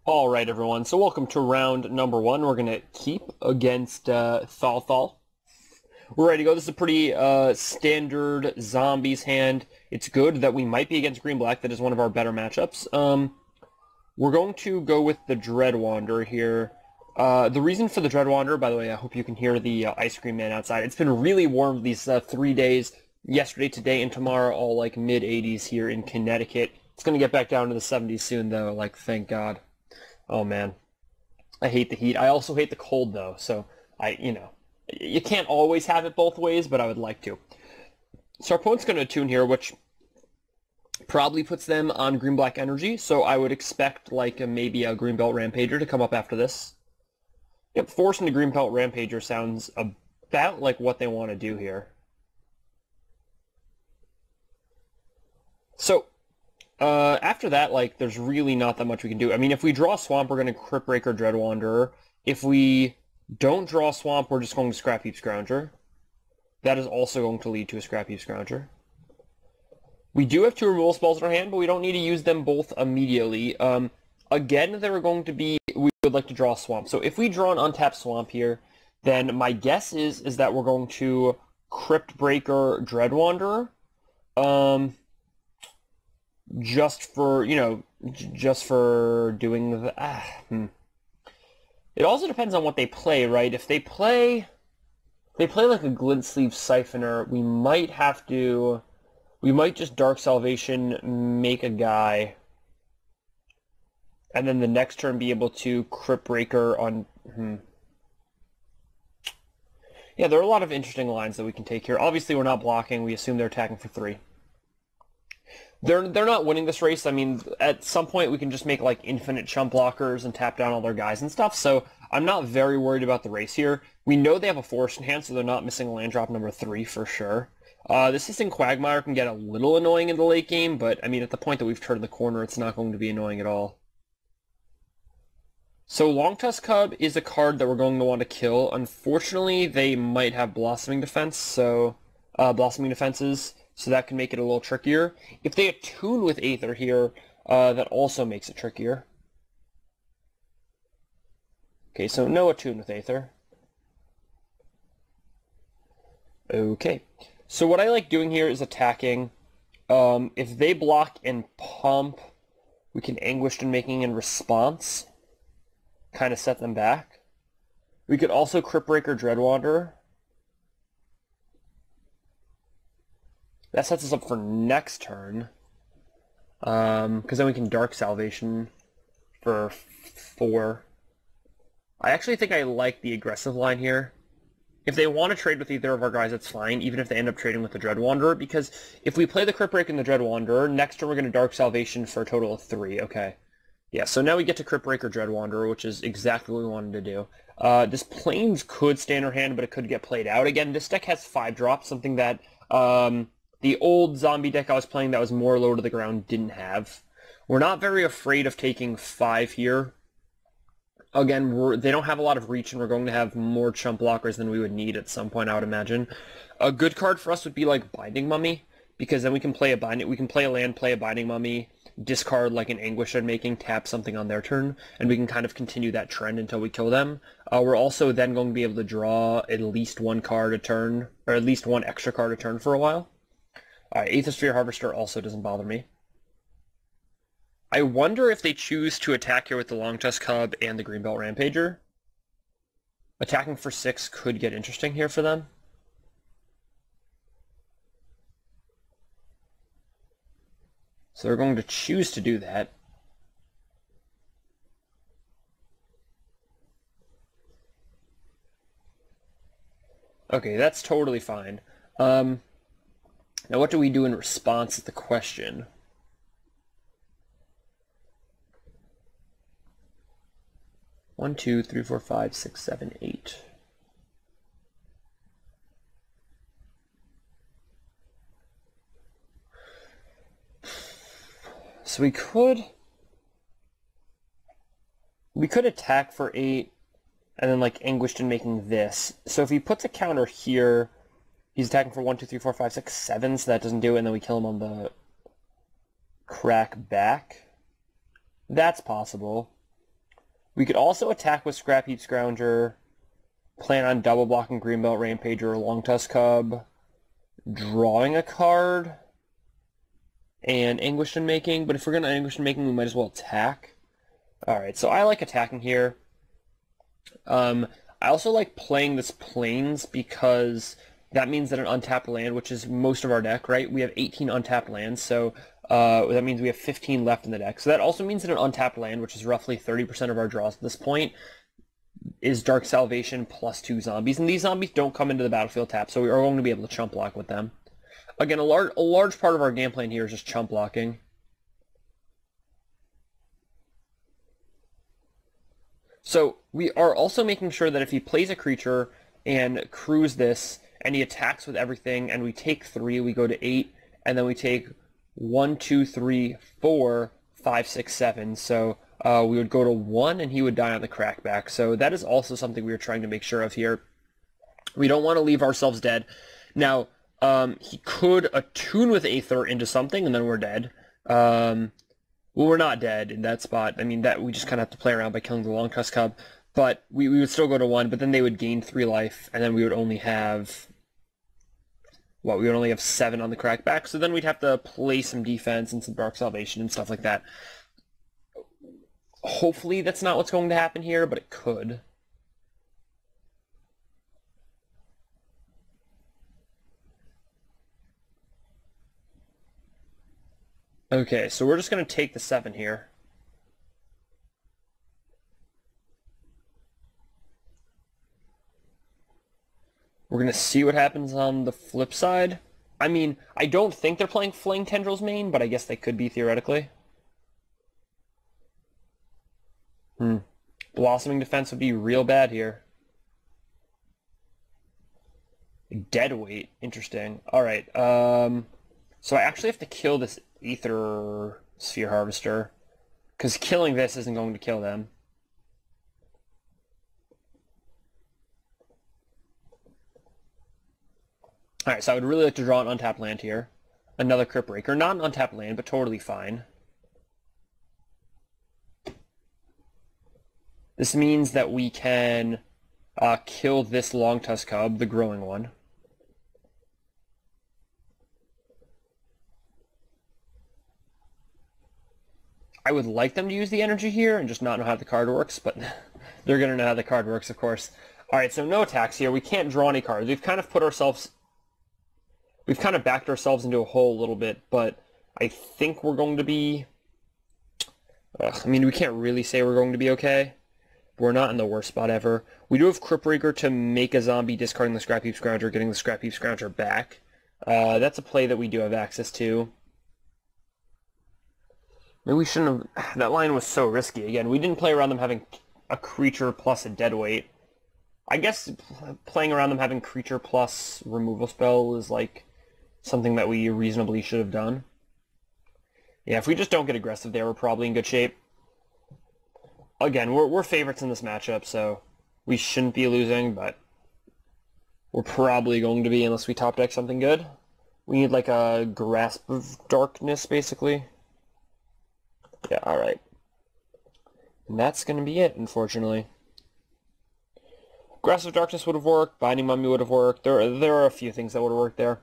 Alright everyone, so welcome to round number one. We're going to keep against Thal. We're ready to go. This is a pretty standard zombies hand. It's good that we might be against green-black. That is one of our better matchups. We're going to go with the Dread Wanderer here. The reason for the Dread Wanderer, by the way, I hope you can hear the ice cream man outside. It's been really warm these 3 days. Yesterday, today, and tomorrow, all like mid-80s here in Connecticut. It's going to get back down to the 70s soon, though, like, thank God. Oh, man. I hate the heat. I also hate the cold, though, so you can't always have it both ways, but I would like to. So our opponent's going to attune here, which probably puts them on green-black energy, so I would expect, like, maybe a green-belt Rampager to come up after this. Yep, forcing the green-belt Rampager sounds about like what they want to do here. So, after that, like, there's really not that much we can do. I mean, if we draw Swamp, we're going to Crypt Breaker Dread Wanderer. If we don't draw Swamp, we're just going to Scrap Heap Scrounger. That is also going to lead to a Scrap Heap Scrounger. We do have 2 removal spells in our hand, but we don't need to use them both immediately. Again, they're going to be, we would like to draw Swamp. So if we draw an untapped Swamp here, then my guess is that we're going to Crypt Breaker Dread Wanderer. Just for doing the... It also depends on what they play, right? If they play like a Glint Sleeve Siphoner, we might just Dark Salvation, make a guy, and then the next turn be able to Crypt Breaker on... Yeah, there are a lot of interesting lines that we can take here. Obviously, we're not blocking. We assume they're attacking for 3. They're not winning this race. I mean, at some point we can just make like infinite chump blockers and tap down all their guys and stuff, so I'm not very worried about the race here. We know they have a forest in hand, so they're not missing land drop number 3 for sure. This Hissing Quagmire can get a little annoying in the late game, but I mean, at the point that we've turned the corner, it's not going to be annoying at all. So Longtusk Cub is a card that we're going to want to kill. Unfortunately, they might have Blossoming Defense, so Blossoming Defenses. So that can make it a little trickier. If they attune with Aether here, that also makes it trickier. Okay, so no attune with Aether. Okay, so what I like doing here is attacking. If they block and pump, we can Anguished and Making in response. Kind of set them back. We could also Crypt Breaker Dread Wanderer. That sets us up for next turn, because then we can Dark Salvation for 4. I actually think I like the aggressive line here. If they want to trade with either of our guys, that's fine, even if they end up trading with the Dread Wanderer, because if we play the Crypt Break and the Dread Wanderer, next turn we're going to Dark Salvation for a total of 3, okay. Yeah, so now we get to Crypt Breaker Dread Wanderer, which is exactly what we wanted to do. This Plains could stay in our hand, but it could get played out. Again, this deck has 5 drops, something that... the old zombie deck I was playing that was more low to the ground didn't have. We're not very afraid of taking 5 here. Again, they don't have a lot of reach, and we're going to have more chump blockers than we would need at some point, I would imagine. A good card for us would be like Binding Mummy, because then we can play a land, play a Binding Mummy, discard like an Anguish and Making, tap something on their turn, and we can kind of continue that trend until we kill them. We're also then going to be able to draw at least 1 card a turn, or at least 1 extra card a turn for a while. Aethersphere Harvester also doesn't bother me. I wonder if they choose to attack here with the Longtusk Cub and the Greenbelt Rampager. Attacking for 6 could get interesting here for them. So they're going to choose to do that. Okay, that's totally fine. Now what do we do in response to the question? One, 2, 3, 4, 5, 6, 7, 8. So we could attack for 8 and then like Anguished and Making this. So if he puts a counter here, he's attacking for 1, 2, 3, 4, 5, 6, 7, so that doesn't do it, and then we kill him on the crack back. That's possible. We could also attack with Scrap Heap Scrounger, plan on double blocking Greenbelt Rampager or Long Tusk Cub, drawing a card, and Anguished Unmaking. But if we're going to Anguished Unmaking, we might as well attack. Alright, so I like attacking here. I also like playing this Plains because that means that an untapped land, which is most of our deck, right? We have 18 untapped lands, so that means we have 15 left in the deck. So that also means that an untapped land, which is roughly 30% of our draws at this point, is Dark Salvation plus 2 zombies. And these zombies don't come into the battlefield tap, so we are going to be able to chump block with them. Again, a large part of our game plan here is just chump blocking. So we are also making sure that if he plays a creature and crews this, and he attacks with everything, and we take 3, we go to 8, and then we take 1, 2, 3, 4, 5, 6, 7. So we would go to 1, and he would die on the crackback. So that is also something we are trying to make sure of here. We don't want to leave ourselves dead. Now, he could attune with Aether into something, and then we're dead. Well, we're not dead in that spot. I mean, that we just kind of have to play around by killing the Long Tusk Cub. But we would still go to 1, but then they would gain 3 life, and then we would only have... Well, we would only have 7 on the crackback, so then we'd have to play some defense and some Dark Salvation and stuff like that. Hopefully that's not what's going to happen here, but it could. Okay, so we're just going to take the 7 here. We're going to see what happens on the flip side. I mean, I don't think they're playing Flaying Tendrils main, but I guess they could be theoretically. Blossoming Defense would be real bad here. Deadweight, interesting. Alright, so I actually have to kill this Aether Sphere Harvester, because killing this isn't going to kill them. Alright, so I would really like to draw an untapped land here. Another Crypt Breaker. Not an untapped land, but totally fine. This means that we can kill this Long Tusk Cub, the growing one. I would like them to use the energy here and just not know how the card works, but they're going to know how the card works, of course. Alright, so no attacks here. We can't draw any cards. We've kind of backed ourselves into a hole a little bit, but I think we're going to be... I mean, we can't really say we're going to be okay. We're not in the worst spot ever. We do have Crypt Breaker to make a zombie, discarding the Scrap Heap Scrounger, getting the Scrap Heap Scrounger back. That's a play that we do have access to. Maybe we shouldn't have... That line was so risky. Again, we didn't play around them having a creature plus a deadweight. I guess playing around them having creature plus removal spell is like something that we reasonably should have done. Yeah, if we just don't get aggressive there, we're probably in good shape. Again, we're favorites in this matchup, so we shouldn't be losing, but we're probably going to be unless we top deck something good. We need like a Grasp of Darkness, basically. Yeah, alright. And that's going to be it, unfortunately. Grasp of Darkness would have worked, Binding Mummy would have worked. There are a few things that would have worked there.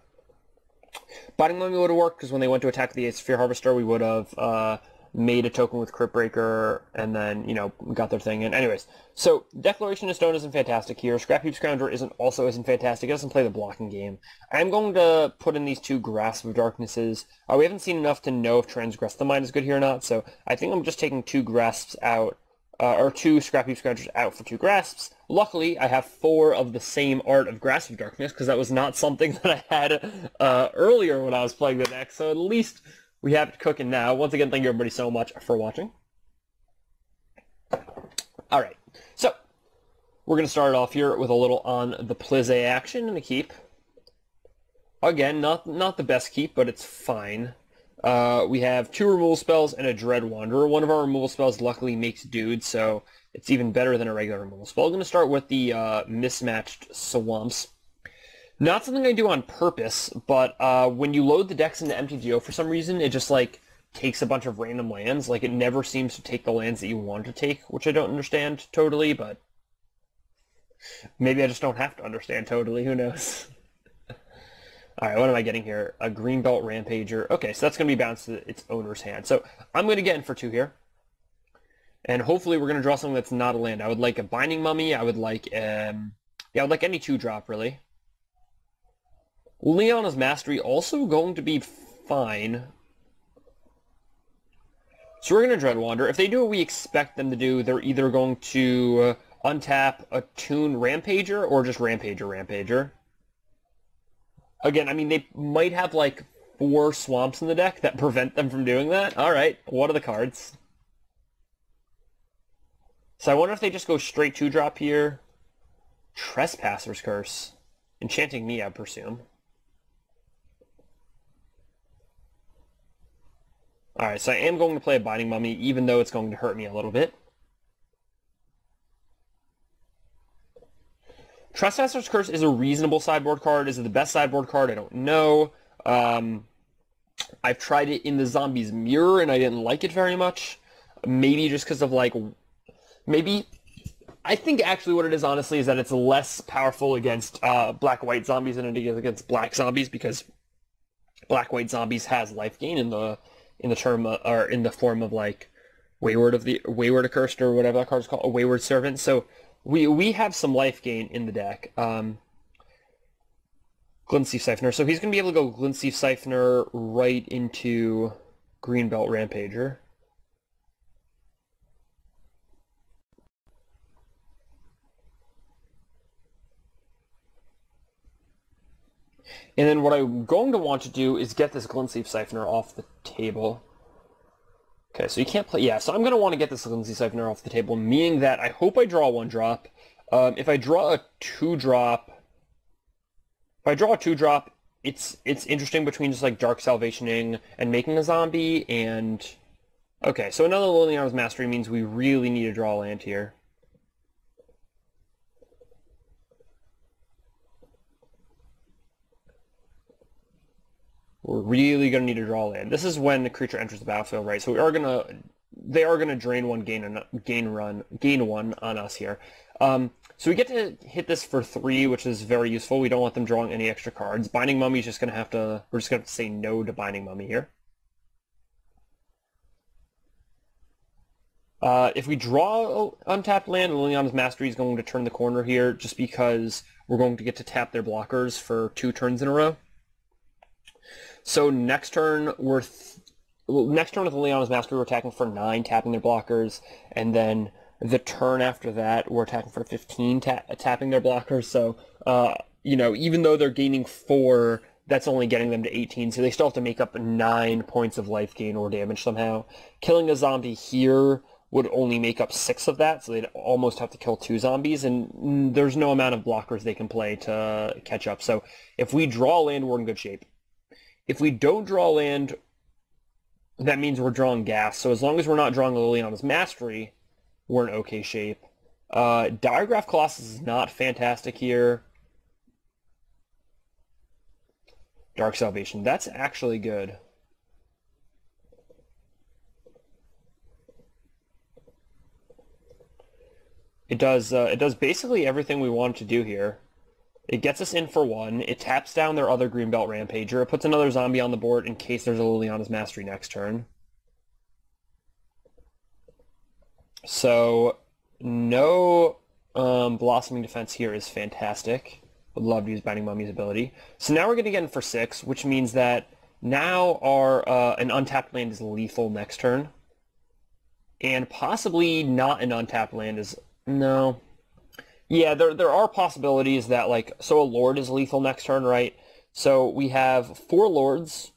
Binding Mummy would have worked because when they went to attack the Sphere Harvester, we would have made a token with Crypt Breaker, and then, you know, got their thing in. Anyways, so Declaration of Stone isn't fantastic here. Scrap Heap Scrounger isn't fantastic. It doesn't play the blocking game. I'm going to put in these 2 Grasp of Darknesses. We haven't seen enough to know if Transgress the Mind is good here or not, so I think I'm just taking 2 Grasps out, or 2 Scrap Heap Scroungers out for 2 Grasps. Luckily, I have 4 of the same art of Grasp of Darkness, because that was not something that I had earlier when I was playing the deck, so at least we have it cooking now. Once again, thank you everybody so much for watching. Alright, so we're going to start off here with a little on the Plize action and a keep. Again, not the best keep, but it's fine. We have 2 removal spells and a Dread Wanderer. One of our removal spells luckily makes dude, so it's even better than a regular removal spell. I'm going to start with the Mismatched Swamps. Not something I do on purpose, but when you load the decks into MTGO for some reason, it just like takes a bunch of random lands. Like, it never seems to take the lands that you want to take, which I don't understand totally, but maybe I just don't have to understand totally. Who knows? Alright, what am I getting here? A Greenbelt Rampager. Okay, so that's going to be bounced to its owner's hand. So I'm going to get in for 2 here. And hopefully we're going to draw something that's not a land. I would like a Binding Mummy. I would like, yeah, I would like any 2-drop, really. Liliana's Mastery also going to be fine. So we're going to Dread Wander. If they do what we expect them to do, they're either going to untap a Toon Rampager or just Rampager. Again, I mean, they might have like 4 swamps in the deck that prevent them from doing that. Alright, what are the cards? So I wonder if they just go straight 2-drop here. Trespasser's Curse. Enchanting me, I presume. Alright, so I am going to play a Binding Mummy, even though it's going to hurt me a little bit. Trespasser's Curse is a reasonable sideboard card. Is it the best sideboard card? I don't know. I've tried it in the Zombie's Mirror, and I didn't like it very much. Maybe just because of, like... Maybe... I think actually what it is, honestly, is that it's less powerful against black-white zombies than it is against black zombies, because black-white zombies has life gain in the term or in the form of like Wayward Accursed or whatever that card is called, a Wayward Servant. So we have some life gain in the deck. Glintsteel Siphoner. So he's going to be able to go Glintsteel Siphoner right into Greenbelt Rampager. And then what I'm going to want to do is get this Glintsteel Siphoner off the table. Okay, so you can't play... Yeah, so I'm going to want to get this Glintsteel Siphoner off the table, meaning that I hope I draw a 1-drop. If I draw a 2-drop... If I draw a 2-drop, it's interesting between just like Dark Salvationing and making a zombie, and... Okay, so another Liliana's Mastery means we really need to draw a land here. We're really going to need to draw land. This is when the creature enters the battlefield, right? So they are gonna drain 1, gain 1 on us here. So we get to hit this for 3, which is very useful. We don't want them drawing any extra cards. Binding Mummy is just gonna have to. We're just gonna have to say no to Binding Mummy here. If we draw untapped land, Liliana's Mastery is going to turn the corner here, just because we're going to get to tap their blockers for 2 turns in a row. So next turn with Liliana's Mastery, we're attacking for 9, tapping their blockers, and then the turn after that, we're attacking for 15, tapping their blockers. So, you know, even though they're gaining 4, that's only getting them to 18, so they still have to make up 9 points of life gain or damage somehow. Killing a zombie here would only make up 6 of that, so they'd almost have to kill 2 zombies, and there's no amount of blockers they can play to catch up. So if we draw land, we're in good shape. If we don't draw land, that means we're drawing gas. So as long as we're not drawing Liliana's Mastery, we're in okay shape. Diregraph Colossus is not fantastic here. Dark Salvation, that's actually good. It does basically everything we want it to do here. It gets us in for 1, it taps down their other Greenbelt Rampager, it puts another zombie on the board in case there's a Liliana's Mastery next turn. So, no Blossoming Defense here is fantastic. Would love to use Binding Mummy's ability. So now we're going to get in for 6, which means that now our an untapped land is lethal next turn. And possibly not an untapped land is... No... Yeah, there are possibilities that, like, so a Lord is lethal next turn, right? So we have 4 Lords,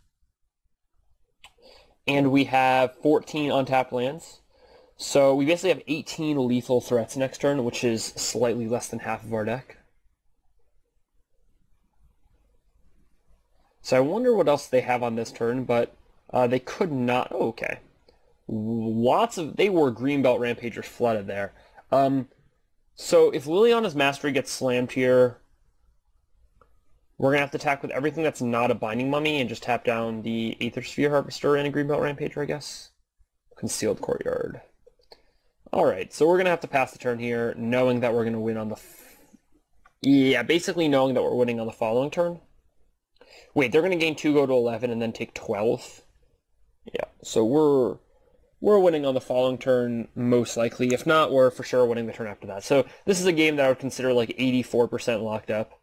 and we have 14 untapped lands. So we basically have 18 lethal threats next turn, which is slightly less than half of our deck. So I wonder what else they have on this turn, but they could not... Oh, okay. They were Greenbelt Rampagers flooded there. So if Liliana's Mastery gets slammed here, We're going to have to attack with everything that's not a Binding Mummy and just tap down the Aether Sphere Harvester and a Greenbelt Rampager, I guess. Concealed Courtyard. Alright, so we're going to have to pass the turn here, knowing that we're going to win on the... Yeah, basically knowing that we're winning on the following turn. Wait, they're going to gain 2, go to 11, and then take 12? Yeah, so we're winning on the following turn, most likely. If not, we're for sure winning the turn after that. So this is a game that I would consider like 84% locked up.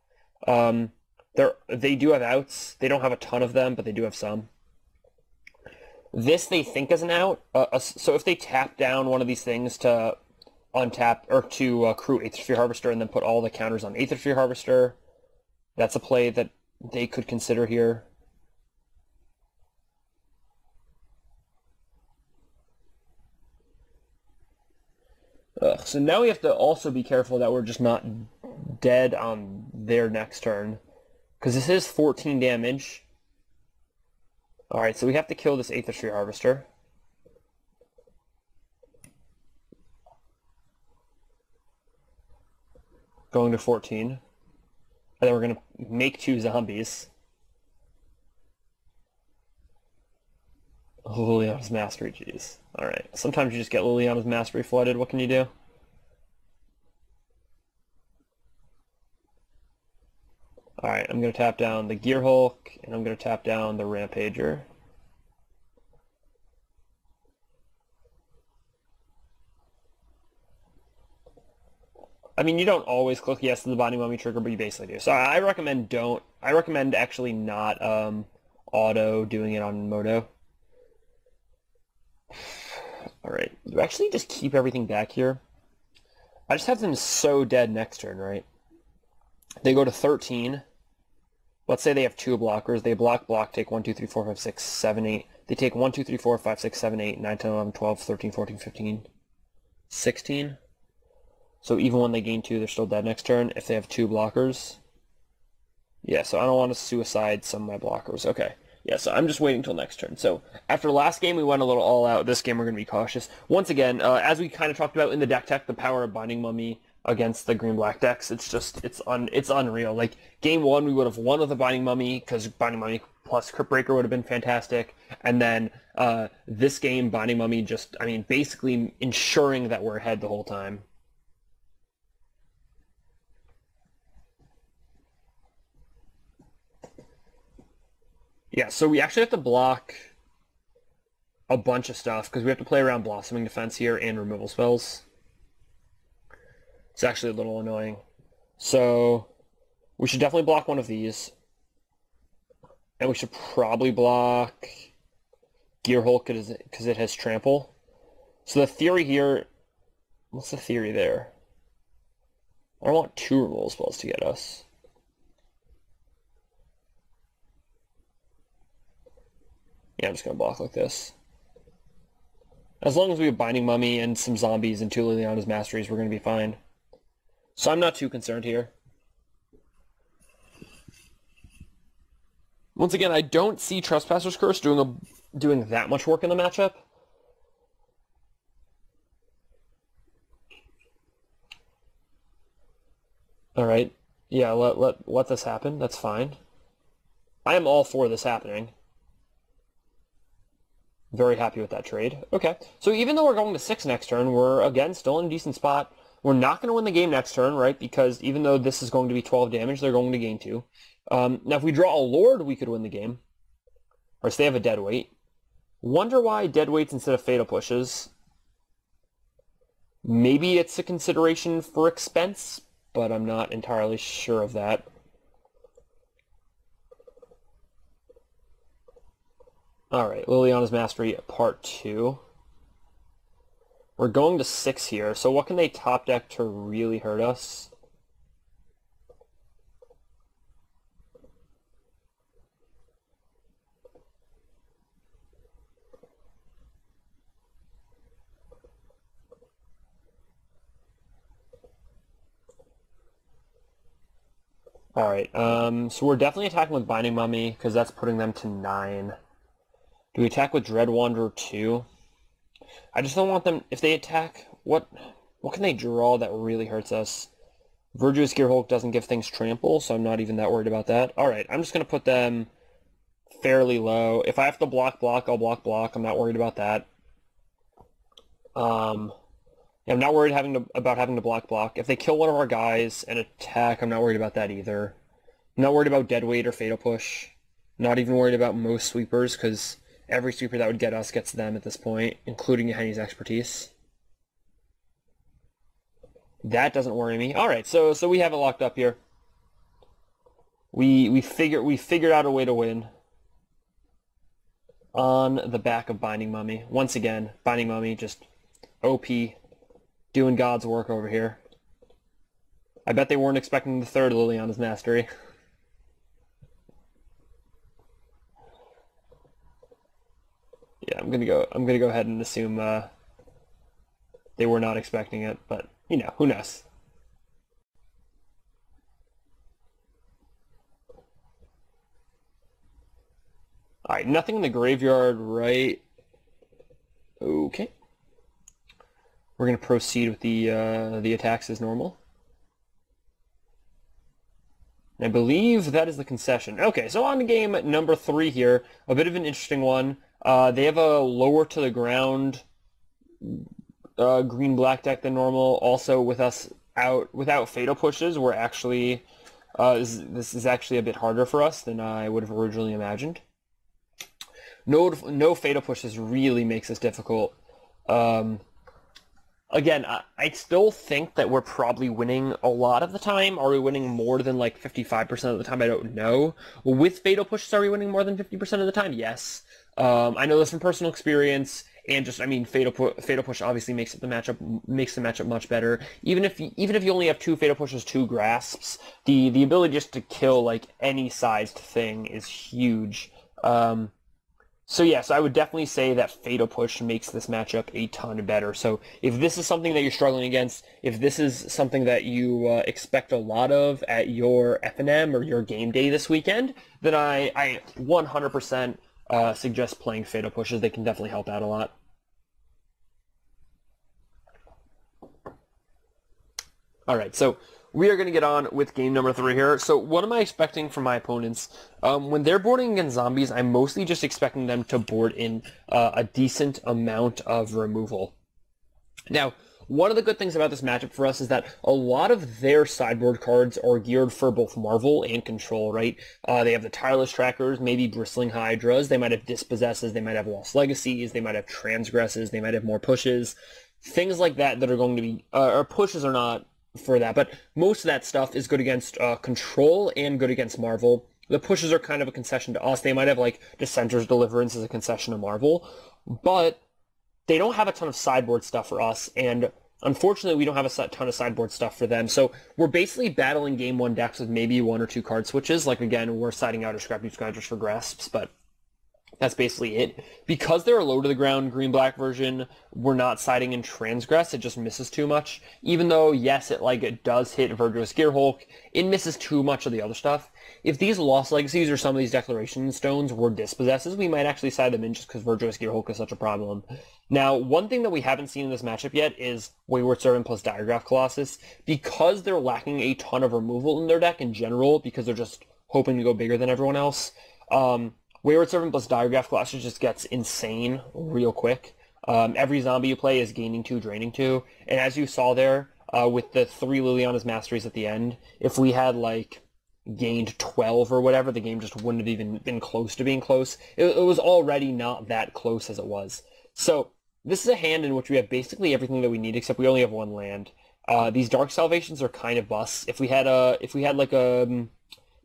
They do have outs. They don't have a ton of them, but they do have some. This they think is an out. So if they tap down one of these things to untap or to accrue Aether Sphere Harvester and then put all the counters on Aether Sphere Harvester, that's a play that they could consider here. So now we have to also be careful that we're just not dead on their next turn, because this is 14 damage. Alright, so we have to kill this Aether Sphere Harvester. Going to 14. And then we're going to make 2 zombies. Liliana's Mastery, jeez. Alright, sometimes you just get Liliana's Mastery flooded. What can you do? Alright, I'm going to tap down the Gear Hulk, and I'm going to tap down the Rampager. I mean, you don't always click yes to the Binding Mummy trigger, but you basically do. So I recommend actually not auto doing it on Moto. Alright, you actually just keep everything back here. I just have them so dead next turn, right? They go to 13. Let's say they have 2 blockers. They block, take 1, 2, 3, 4, 5, 6, 7, 8. They take 1, 2, 3, 4, 5, 6, 7, 8, 9, 10, 11, 12, 13, 14, 15, 16. So even when they gain 2, they're still dead next turn if they have 2 blockers. Yeah, so I don't want to suicide some of my blockers. Okay. Yeah, so I'm just waiting till next turn. So after last game, we went a little all out. This game, we're going to be cautious. Once again, as we kind of talked about in the deck tech, the power of Binding Mummy against the green-black decks, it's unreal. Like, game 1, we would have won with a Binding Mummy, because Binding Mummy plus Crypt Breaker would have been fantastic. And then this game, Binding Mummy just, I mean, basically ensuring that we're ahead the whole time. Yeah, so we actually have to block a bunch of stuff, because we have to play around Blossoming Defense here and removal spells. It's actually a little annoying. So we should definitely block one of these. And we should probably block Gear Hulk because it has Trample. So the theory here... What's the theory there? I don't want 2 removal spells to get us. Yeah, I'm just going to block like this. As long as we have Binding Mummy and some zombies and 2 Liliana's Masteries, we're going to be fine. So I'm not too concerned here. Once again, I don't see Trespasser's Curse doing that much work in the matchup. Alright. Yeah, let this happen. That's fine. I am all for this happening. Very happy with that trade. Okay, so even though we're going to 6 next turn, we're, again, still in a decent spot. We're not going to win the game next turn, right? Because even though this is going to be 12 damage, they're going to gain 2. Now, if we draw a Lord, we could win the game. Or so they have a Deadweight. Wonder why Deadweights instead of Fatal Pushes. Maybe it's a consideration for expense, but I'm not entirely sure of that. Alright, Liliana's Mastery Part 2. We're going to 6 here, so what can they top deck to really hurt us? Alright, so we're definitely attacking with Binding Mummy, because that's putting them to 9. Do we attack with Dread Wanderer 2? I just don't want them... If they attack, what can they draw that really hurts us? Virtuous Gearhulk doesn't give things trample, so I'm not even that worried about that. Alright, I'm just going to put them fairly low. If I have to block, I'll block. I'm not worried about that. I'm not worried about having to block. If they kill one of our guys and attack, I'm not worried about that either. I'm not worried about Deadweight or Fatal Push. Not even worried about most sweepers, because every sweeper that would get us gets them at this point, including Henny's expertise. That doesn't worry me. Alright, so we have it locked up here. We figured out a way to win. On the back of Binding Mummy. Once again, Binding Mummy just OP, doing God's work over here. I bet they weren't expecting the third Liliana's Mastery. Yeah, I'm gonna go ahead and assume they were not expecting it, but you know, who knows? Alright, nothing in the graveyard, right? Okay. We're gonna proceed with the attacks as normal. And I believe that is the concession. Okay, so on to game number 3 here. A bit of an interesting one. They have a lower to the ground green-black deck than normal. Also, with us out without Fatal Pushes, we're actually this is actually a bit harder for us than I would have originally imagined. No Fatal Pushes really makes this difficult. Again, I still think that we're probably winning a lot of the time. Are we winning more than like 55% of the time? I don't know. With Fatal Pushes, are we winning more than 50% of the time? Yes. I know this from personal experience, and just, I mean, Fatal Push obviously makes the matchup much better. Even if you only have 2 Fatal Pushes, 2 grasps, the ability just to kill like any sized thing is huge. So yes, I would definitely say that Fatal Push makes this matchup a ton better. So if this is something that you're struggling against, if this is something that you expect a lot of at your FNM or your game day this weekend, then I 100% suggest playing Fatal Pushes. They can definitely help out a lot. Alright, so we are going to get on with game number 3 here. So what am I expecting from my opponents? When they're boarding against zombies, I'm mostly just expecting them to board in a decent amount of removal. Now, one of the good things about this matchup for us is that a lot of their sideboard cards are geared for both Marvel and Control, right? They have the Tireless Trackers, maybe Bristling Hydras, they might have Dispossesses, they might have Lost Legacies, they might have Transgresses, they might have more pushes. Things like that are going to be, or pushes are not for that, but most of that stuff is good against Control and good against Marvel. The pushes are kind of a concession to us. They might have like Dissenter's Deliverance as a concession to Marvel, but they don't have a ton of sideboard stuff for us, and unfortunately we don't have a ton of sideboard stuff for them. So we're basically battling game 1 decks with maybe 1 or 2 card switches. Like again, we're siding out our Scrap Scroungers for grasps, but that's basically it. Because they're a low to the ground green-black version, we're not siding in Transgress. It just misses too much. Even though, yes, it does hit Virtuous Gearhulk, it misses too much of the other stuff. If these Lost Legacies or some of these Declaration Stones were Dispossesses, we might actually side them in just because Virtuous Gearhulk is such a problem. Now, one thing that we haven't seen in this matchup yet is Wayward Servant plus Diregraph Colossus. Because they're lacking a ton of removal in their deck in general, because they're just hoping to go bigger than everyone else, Wayward Servant plus Diregraph Colossus just gets insane real quick. Every zombie you play is gaining 2, draining 2, and as you saw there, with the 3 Liliana's Masteries at the end, if we had, like, gained 12 or whatever, the game just wouldn't have even been close to being close. It was already not that close as it was. So, this is a hand in which we have basically everything that we need, except we only have 1 land. These Dark Salvations are kind of busts. If we had like a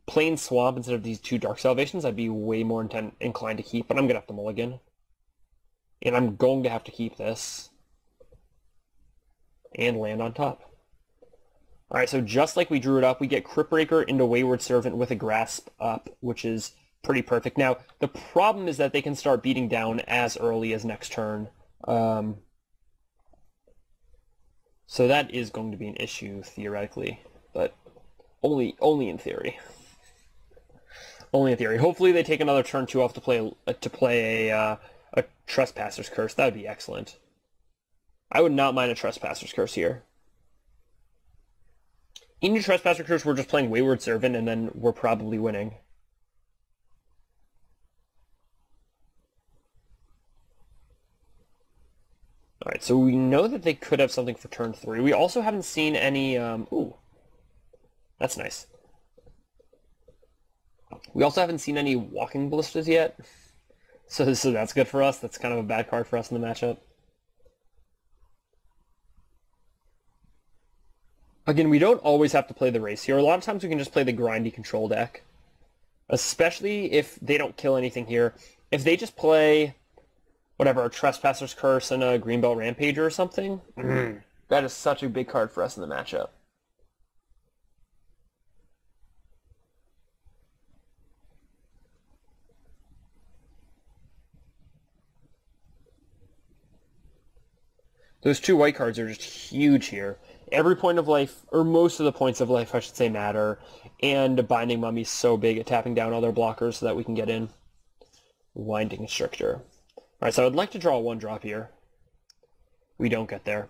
Plain Swamp instead of these 2 Dark Salvations, I'd be way more inclined to keep, but I'm going to have to mulligan. And I'm going to have to keep this. And land on top. Alright, so just like we drew it up, we get Cryptbreaker into Wayward Servant with a Grasp up, which is pretty perfect. Now, the problem is that they can start beating down as early as next turn. So that is going to be an issue, theoretically, but only in theory. Only in theory. Hopefully they take another turn 2 off to play a Trespasser's Curse. That would be excellent. I would not mind a Trespasser's Curse here. He needs Trespasser Curse, we're just playing Wayward Servant, and then we're probably winning. Alright, so we know that they could have something for turn 3. We also haven't seen any, ooh. That's nice. We also haven't seen any Walking Ballistas yet. So that's good for us. That's kind of a bad card for us in the matchup. Again, we don't always have to play the race here. A lot of times we can just play the grindy control deck. Especially if they don't kill anything here. If they just play, whatever, a Trespasser's Curse and a Greenbelt Rampager or something, that is such a big card for us in the matchup. Those 2 white cards are just huge here. Every point of life, or most of the points of life, I should say, matter. And Binding Mummy's so big at tapping down other blockers so that we can get in. Winding Constrictor. Alright, so I'd like to draw a 1-drop here. We don't get there.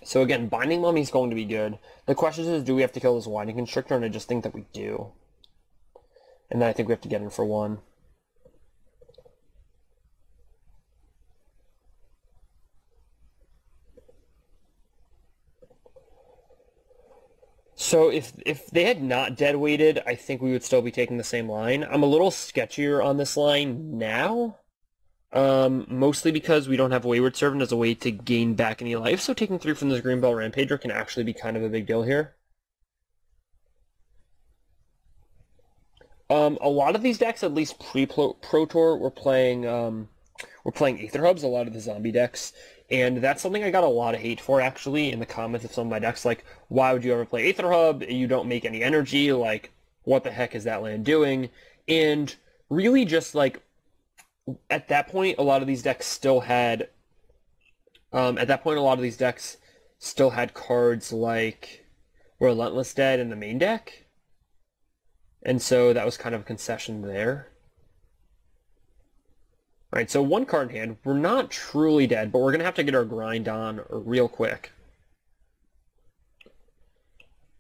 So again, Binding Mummy's going to be good. The question is, do we have to kill this Winding Constrictor? And I just think that we do. And then I think we have to get in for 1. So if they had not dead weighted, I think we would still be taking the same line. I'm a little sketchier on this line now, mostly because we don't have Wayward Servant as a way to gain back any life, so taking 3 from this Greenbelt Rampager can actually be kind of a big deal here. A lot of these decks, at least pre-Pro Tour, were playing Aether Hubs, a lot of the zombie decks. And that's something I got a lot of hate for, actually, in the comments of some of my decks. Like, why would you ever play Aether Hub? You don't make any energy. Like, what the heck is that land doing? And really just, like, at that point, a lot of these decks still had... cards like Relentless Dead in the main deck. And so that was kind of a concession there. Alright, so 1 card in hand. We're not truly dead, but we're going to have to get our grind on real quick.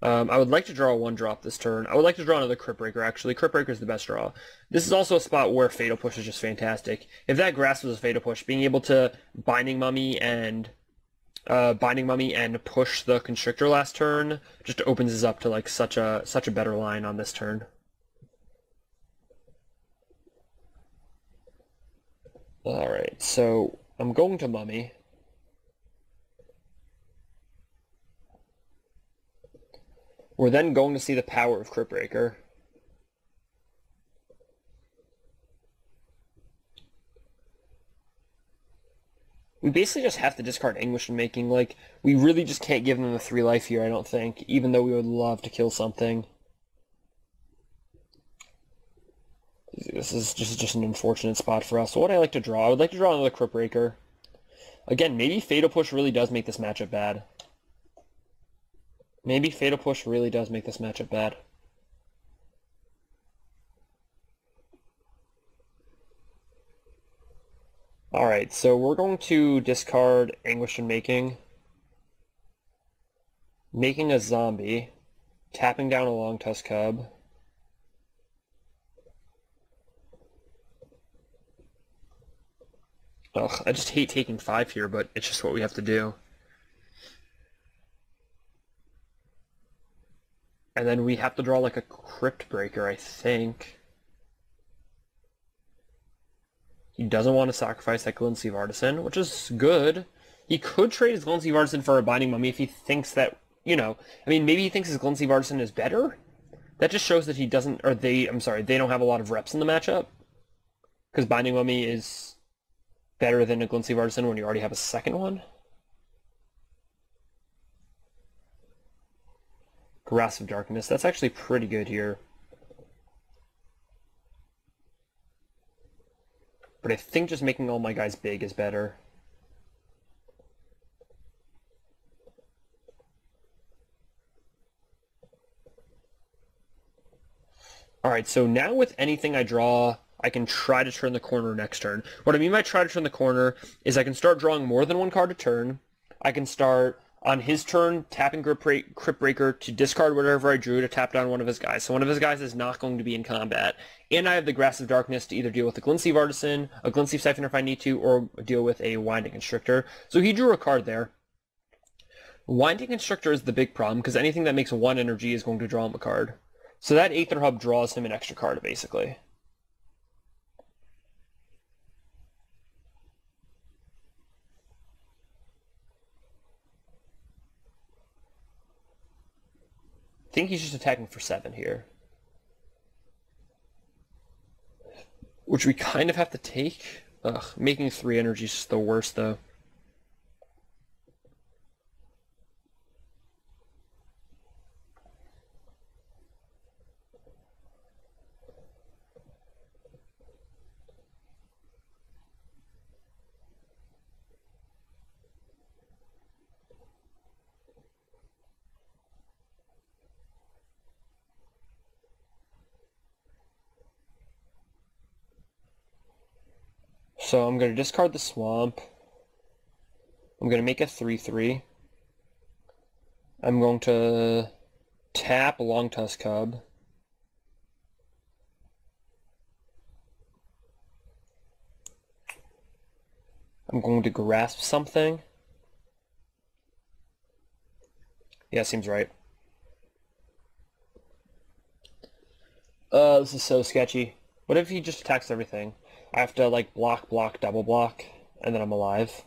I would like to draw a 1-drop this turn. I would like to draw another Crypt Breaker, actually. Crypt Breaker is the best draw. This is also a spot where Fatal Push is just fantastic. If that Grasp was a Fatal Push, being able to Binding Mummy and push the Constrictor last turn just opens us up to like such a better line on this turn. Alright, so I'm going to Mummy. We're then going to see the power of Crypt Breaker. We basically just have to discard Anguish and Making. Like, we really just can't give them the 3 life here, I don't think, even though we would love to kill something. This is just an unfortunate spot for us. So what I like to draw, I would like to draw another Crypt Breaker. Again, maybe Fatal Push really does make this matchup bad. Maybe Fatal Push really does make this matchup bad. Alright, so we're going to discard Anguish and Making. Making a zombie. Tapping down a Long Tusk Cub. Ugh, I just hate taking 5 here, but it's just what we have to do. And then we have to draw like a Crypt Breaker, I think. He doesn't want to sacrifice that Glint Sleeve Artisan, which is good. He could trade his Glint Sleeve Artisan for a Binding Mummy if he thinks that, you know, I mean, maybe he thinks his Glint Sleeve Artisan is better. That just shows that he doesn't, or they don't have a lot of reps in the matchup. Because Binding Mummy is better than a Glint Sleeve Artisan when you already have a second one. Grasp of Darkness, that's actually pretty good here. But I think just making all my guys big is better. Alright, so now with anything I draw, I can try to turn the corner next turn. What I mean by try to turn the corner is I can start drawing more than 1 card a turn. I can start On his turn, tapping Crypt Breaker to discard whatever I drew to tap down one of his guys. So one of his guys is not going to be in combat. And I have the Grasp of Darkness to either deal with a Glintstave Artisan, a Glintstave Siphoner if I need to, or deal with a Winding Constrictor. So he drew a card there. Winding Constrictor is the big problem, because anything that makes 1 energy is going to draw him a card. So that Aether Hub draws him an extra card, basically. I think he's just attacking for 7 here. Which we kind of have to take. Ugh, making 3 energy is just the worst, though. So I'm going to discard the Swamp. I'm going to make a 3/3. I'm going to tap Longtusk Cub. I'm going to grasp something. Yeah, seems right. This is so sketchy. What if he just attacks everything? I have to, like, block, double block, and then I'm alive.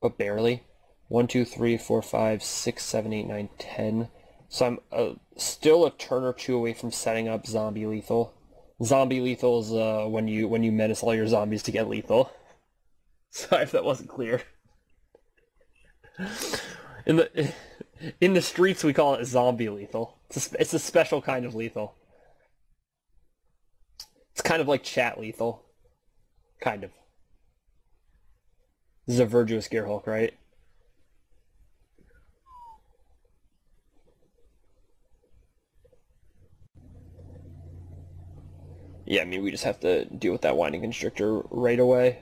But barely. 1, 2, 3, 4, 5, 6, 7, 8, 9, 10. So I'm still a turn or 2 away from setting up Zombie Lethal. Zombie Lethal is when you menace all your zombies to get lethal. Sorry if that wasn't clear. In the streets we call it Zombie Lethal. It's a special kind of lethal. It's kind of like chat lethal. Kind of. This is a Virtuous Gearhulk, right? Yeah, I mean, we just have to deal with that Winding Constrictor right away.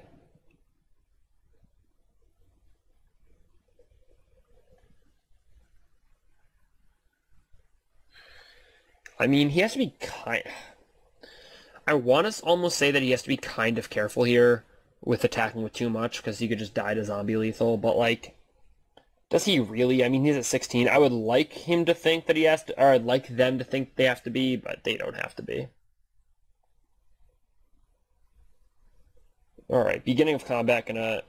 I mean, he has to be I want to almost say that he has to be kind of careful here with attacking with too much, because he could just die to Zombie Lethal, but, like, does he really? I mean, he's at 16. I would like him to think that he has to, or I'd like them to think they have to be, but they don't have to be. Alright, beginning of combat, gonna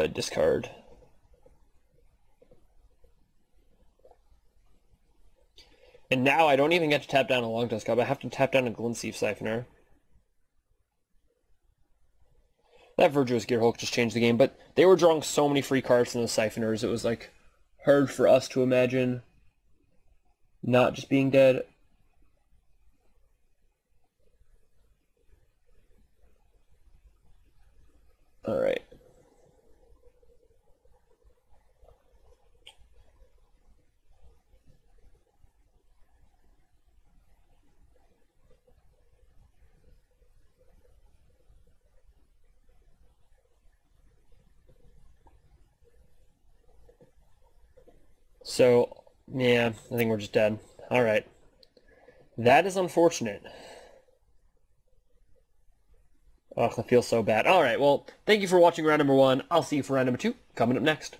discard. And now I don't even get to tap down a Longtusk Cub. I have to tap down a Glintstave Siphoner. That Virtuous Gearhulk just changed the game, but they were drawing so many free cards from the Siphoners, it was, like, hard for us to imagine not just being dead. Alright. So, yeah, I think we're just dead. Alright. That is unfortunate. Oh, that feels so bad. Alright, well, thank you for watching round number 1. I'll see you for round number 2, coming up next.